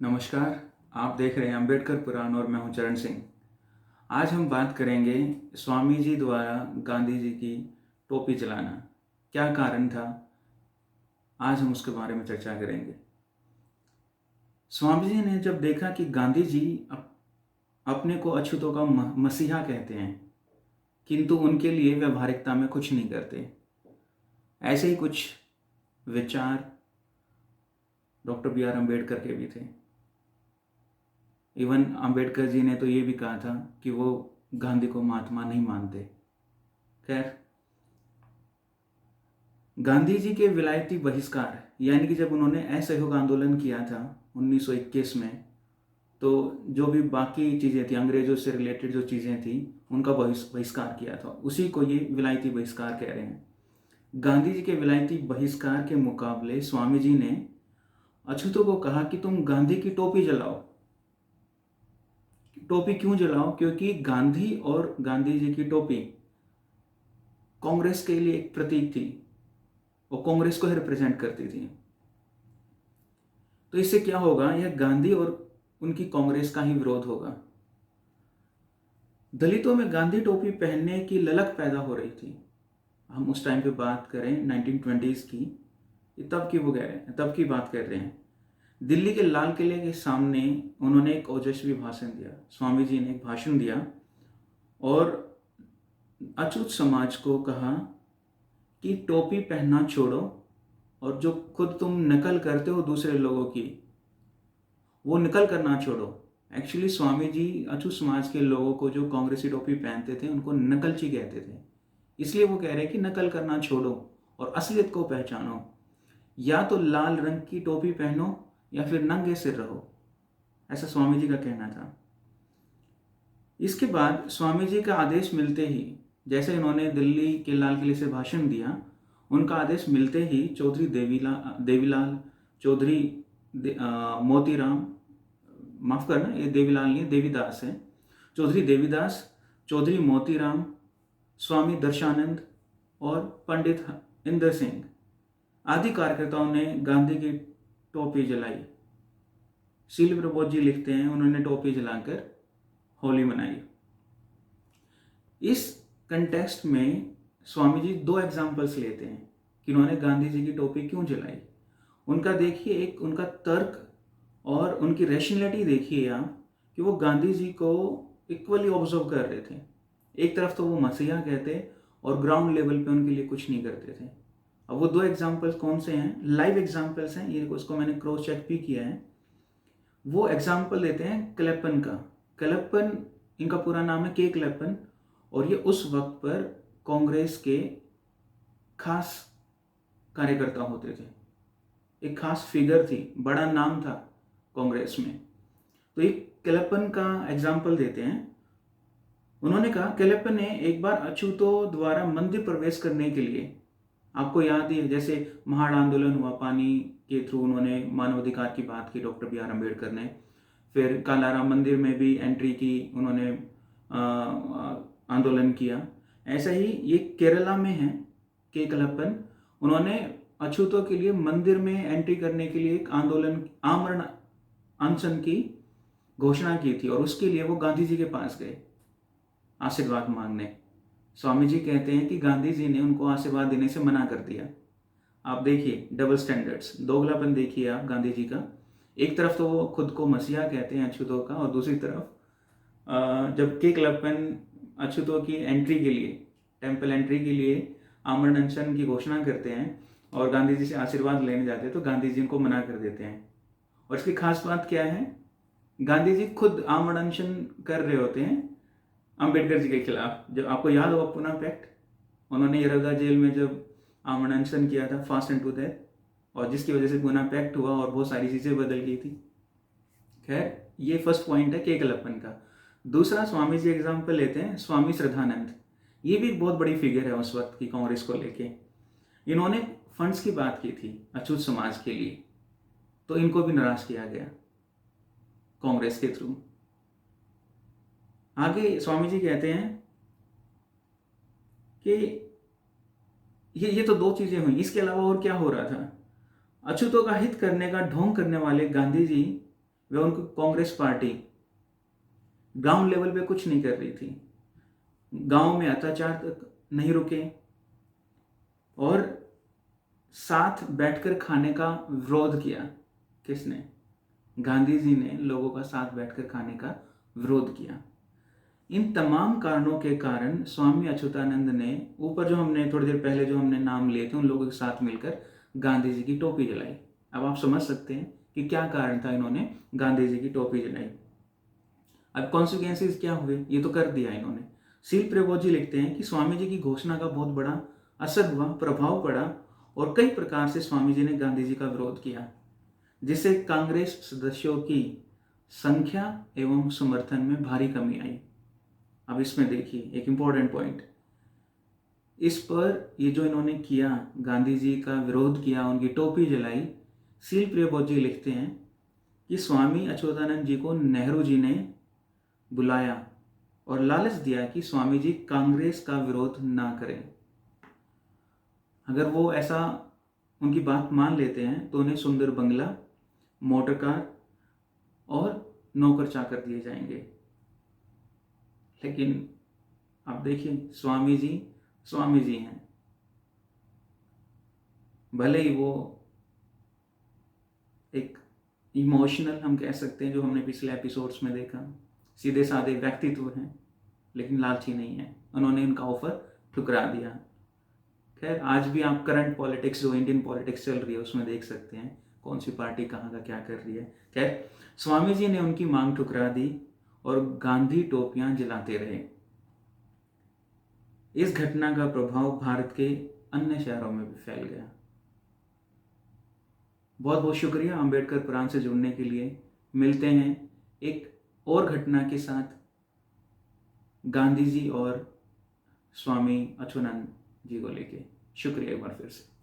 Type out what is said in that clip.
नमस्कार। आप देख रहे हैं अंबेडकर पुराण और मैं हूं चरण सिंह। आज हम बात करेंगे स्वामी जी द्वारा गांधी जी की टोपी जलाना क्या कारण था। आज हम उसके बारे में चर्चा करेंगे। स्वामी जी ने जब देखा कि गांधी जी अपने को अछूतों का मसीहा कहते हैं किंतु उनके लिए व्यवहारिकता में कुछ नहीं करते, ऐसे ही कुछ विचार डॉक्टर बी आर अम्बेडकर के भी थे। इवन अंबेडकर जी ने तो ये भी कहा था कि वो गांधी को महात्मा नहीं मानते। खैर, गांधी जी के विलायती बहिष्कार यानी कि जब उन्होंने असहयोग आंदोलन किया था 1921 में, तो जो भी बाकी चीज़ें थी, अंग्रेजों से रिलेटेड जो चीज़ें थी, उनका बहिष्कार किया था। उसी को ये विलायती बहिष्कार कह रहे हैं। गांधी जी के विलायती बहिष्कार के मुकाबले स्वामी जी ने अछूतों को कहा कि तुम गांधी की टोपी जलाओ। टोपी क्यों जलाओ? क्योंकि गांधी और गांधी जी की टोपी कांग्रेस के लिए एक प्रतीक थी और कांग्रेस को ही रिप्रेजेंट करती थी। तो इससे क्या होगा? यह गांधी और उनकी कांग्रेस का ही विरोध होगा। दलितों में गांधी टोपी पहनने की ललक पैदा हो रही थी। हम उस टाइम पे बात करें 1920s की, तब की वो कह रहे हैं, तब की बात कर रहे हैं। दिल्ली के लाल किले के सामने उन्होंने एक ओजस्वी भाषण दिया। स्वामी जी ने एक भाषण दिया और अछूत समाज को कहा कि टोपी पहनना छोड़ो और जो खुद तुम नकल करते हो दूसरे लोगों की, वो नकल करना छोड़ो। एक्चुअली स्वामी जी अछूत समाज के लोगों को जो कांग्रेसी टोपी पहनते थे उनको नकलची कहते थे। इसलिए वो कह रहे हैं कि नकल करना छोड़ो और असलियत को पहचानो। या तो लाल रंग की टोपी पहनो या फिर नंगे सिर रहो, ऐसा स्वामी जी का कहना था। इसके बाद स्वामी जी का आदेश मिलते ही, जैसे इन्होंने दिल्ली के लाल किले से भाषण दिया, उनका आदेश मिलते ही चौधरी देवीलाल चौधरी मोतीराम, माफ करना, ये देवीलाल नहीं, देवीदास है। चौधरी देवीदास, चौधरी मोतीराम, स्वामी दर्शानंद और पंडित इंदर सिंह आदि कार्यकर्ताओं ने गांधी की टोपी जलाई। शील प्रबोध जी लिखते हैं उन्होंने टोपी जलाकर होली मनाई। इस कंटेक्स्ट में स्वामी जी दो एग्जाम्पल्स लेते हैं कि उन्होंने गांधी जी की टोपी क्यों जलाई। उनका देखिए, एक उनका तर्क और उनकी रैशनैलिटी देखिए आप, कि वो गांधी जी को इक्वली ऑब्जर्व कर रहे थे। एक तरफ तो वो मसीहा कहते और ग्राउंड लेवल पे उनके लिए कुछ नहीं करते थे। अब वो दो एग्जाम्पल्स कौन से हैं? लाइव एग्जाम्पल्स हैं, ये उसको मैंने क्रॉस चेक भी किया है। वो एग्जाम्पल देते हैं क्लेपन का। क्लेपन, इनका पूरा नाम है के क्लेपन, और ये उस वक्त पर कांग्रेस के खास कार्यकर्ता होते थे, एक खास फिगर थी, बड़ा नाम था कांग्रेस में। तो एक क्लेपन का एग्जाम्पल देते हैं। उन्होंने कहा, क्लेपन ने एक बार अछूतों द्वारा मंदिर प्रवेश करने के लिए, आपको याद ही है जैसे महाड़ आंदोलन हुआ, पानी के थ्रू उन्होंने मानवाधिकार की बात की डॉक्टर बी आर अम्बेडकर ने। फिर कालाराम मंदिर में भी एंट्री की उन्होंने, आंदोलन किया। ऐसा ही ये केरला में है के कलप्पन, उन्होंने अछूतों के लिए मंदिर में एंट्री करने के लिए एक आंदोलन, आमरण अनशन की घोषणा की थी और उसके लिए वो गांधी जी के पास गए आशीर्वाद मांगने। स्वामी जी कहते हैं कि गांधी जी ने उनको आशीर्वाद देने से मना कर दिया। आप देखिए डबल स्टैंडर्ड्स, दोगलापन देखिए आप गांधी जी का। एक तरफ तो वो खुद को मसीहा कहते हैं अछूतों का, और दूसरी तरफ जब के क्लबन अछूतों की एंट्री के लिए, टेम्पल एंट्री के लिए आमरण अनशन की घोषणा करते हैं और गांधी जी से आशीर्वाद लेने जाते हैं, तो गांधी जी उनको मना कर देते हैं। और इसकी खास बात क्या है? गांधी जी खुद आमरण अनशन कर रहे होते हैं अंबेडकर जी के खिलाफ। जब आपको याद होगा पुणे पैक्ट, उन्होंने यरौदा जेल में जब आमरण अनशन किया था, फास्ट एंड टू डेथ, और जिसकी वजह से पुणे पैक्ट हुआ और बहुत सारी चीज़ें बदल गई थी। खैर, ये फर्स्ट पॉइंट है के कलप्पन का। दूसरा स्वामी जी एग्जाम्पल लेते हैं स्वामी श्रद्धानंद। ये भी एक बहुत बड़ी फिगर है उस वक्त की कांग्रेस को लेके। इन्होंने फंड्स की बात की थी अछूत समाज के लिए, तो इनको भी नाराज किया गया कांग्रेस के थ्रू। आगे स्वामी जी कहते हैं कि ये तो दो चीजें हुई, इसके अलावा और क्या हो रहा था? अछूतों का हित करने का ढोंग करने वाले गांधी जी वह उनको कांग्रेस पार्टी ग्राउंड लेवल पे कुछ नहीं कर रही थी, गांव में अत्याचार तक नहीं रुके और साथ बैठकर खाने का विरोध किया। किसने? गांधी जी ने लोगों का साथ बैठकर खाने का विरोध किया। इन तमाम कारणों के कारण स्वामी अच्युतानंद ने ऊपर जो हमने थोड़ी देर पहले जो हमने नाम लिए थे उन लोगों के साथ मिलकर गांधी जी की टोपी जलाई। अब आप समझ सकते हैं कि क्या कारण था इन्होंने गांधी जी की टोपी जलाई। अब कॉन्सिक्वेंसेस क्या हुए, ये तो कर दिया इन्होंने। सील प्रभु जी लिखते हैं कि स्वामी जी की घोषणा का बहुत बड़ा असर हुआ, प्रभाव पड़ा और कई प्रकार से स्वामी जी ने गांधी जी का विरोध किया, जिससे कांग्रेस सदस्यों की संख्या एवं समर्थन में भारी कमी आई। अब इसमें देखिए एक इंपॉर्टेंट पॉइंट, इस पर ये जो इन्होंने किया, गांधी जी का विरोध किया, उनकी टोपी जलाई, सील प्रियबोध जी लिखते हैं कि स्वामी अच्युतानंद जी को नेहरू जी ने बुलाया और लालच दिया कि स्वामी जी कांग्रेस का विरोध ना करें। अगर वो ऐसा उनकी बात मान लेते हैं तो उन्हें सुंदर बंगला, मोटर कार और नौकर चाकर दिए जाएंगे। लेकिन आप देखिए स्वामी जी हैं। भले ही वो एक इमोशनल हम कह सकते हैं, जो हमने पिछले एपिसोड्स में देखा, सीधे साधे व्यक्तित्व हैं, लेकिन लालची नहीं है। उन्होंने उनका ऑफर ठुकरा दिया। खैर आज भी आप करंट पॉलिटिक्स, जो इंडियन पॉलिटिक्स चल रही है, उसमें देख सकते हैं कौन सी पार्टी कहाँ का क्या कर रही है। खैर स्वामी जी ने उनकी मांग ठुकरा दी और गांधी टोपियां जलाते रहे। इस घटना का प्रभाव भारत के अन्य शहरों में भी फैल गया। बहुत बहुत शुक्रिया अंबेडकर पुराण से जुड़ने के लिए। मिलते हैं एक और घटना के साथ, गांधी जी और स्वामी अच्युतानंद जी को लेके। शुक्रिया एक बार फिर से।